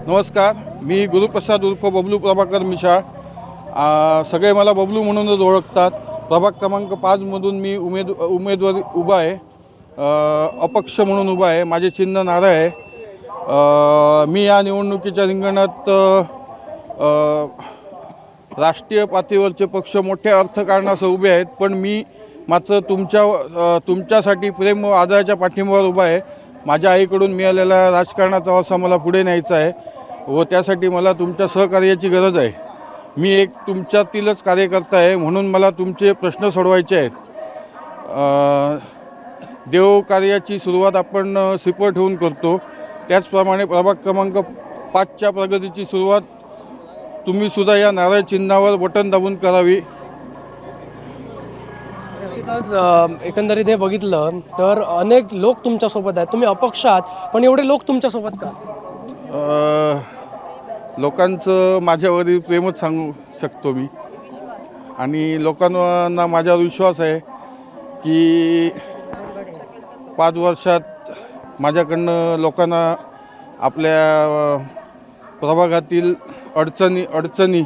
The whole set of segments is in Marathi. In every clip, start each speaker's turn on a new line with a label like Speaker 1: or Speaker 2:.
Speaker 1: नमस्कार, मी गुरुप्रसाद उर्फ बबलू प्रभाकर मिशाळ. सगळे मला बबलू म्हणूनच ओळखतात. प्रभाग क्रमांक 5मधून मी उमेदवारी उभा आहे. अपक्ष म्हणून उभा आहे. माझे चिन्ह नारळ आहे. मी या निवडणुकीच्या रिंगणात राष्ट्रीय पातळीवरचे पक्ष मोठ्या अर्थकारणासह उभे आहेत, पण मी मात्र तुमच्यासाठी प्रेम व आदराच्या पाठिंब्यावर उभा आहे. माझ्या आईकडून मिळालेला राजकारणाचा वारसा मला पुढे न्यायचा आहे व त्यासाठी मला तुमच्या सहकार्याची गरज आहे. मी एक तुमच्यातीलच कार्यकर्ता आहे, म्हणून मला तुमचे प्रश्न सोडवायचे आहेत. देवकार्याची सुरुवात आपण श्रीफळ ठेवून करतो, त्याचप्रमाणे प्रभाग क्रमांक 5च्या प्रगतीची सुरुवात तुम्हीसुद्धा या नारळ चिन्हावर बटन दाबून करावी.
Speaker 2: निश्चितच एकंदरीत हे बघितलं तर अनेक लोक तुमच्यासोबत आहेत. तुम्ही अपक्ष आहात, पण एवढे लोक तुमच्यासोबत का?
Speaker 1: लोकांचं माझ्यावरील प्रेमच सांगू शकतो मी, आणि लोकांना माझ्यावर विश्वास आहे की 5 वर्षात माझ्याकडनं लोकांना आपल्या प्रभागातील अडचणी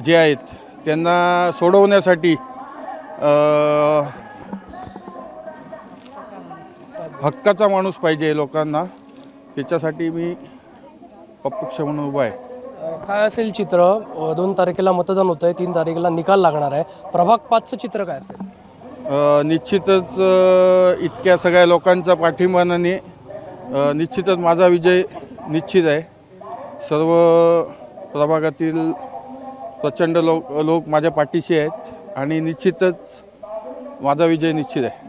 Speaker 1: जे आहेत त्यांना सोडवण्यासाठी हक्काचा माणूस पाहिजे लोकांना. त्याच्यासाठी मी अपक्ष म्हणून उभा आहे.
Speaker 2: काय असेल चित्र? 2 तारखेला मतदान होतं आहे, 3 तारखेला निकाल लागणार आहे. प्रभाग 5चं चित्र काय असेल?
Speaker 1: निश्चितच इतक्या सगळ्या लोकांचा पाठिंबाने निश्चितच माझा विजय निश्चित आहे. सर्व प्रभागातील प्रचंड लोक माझ्या पाठीशी आहेत आणि निश्चितच माझा विजय निश्चित आहे.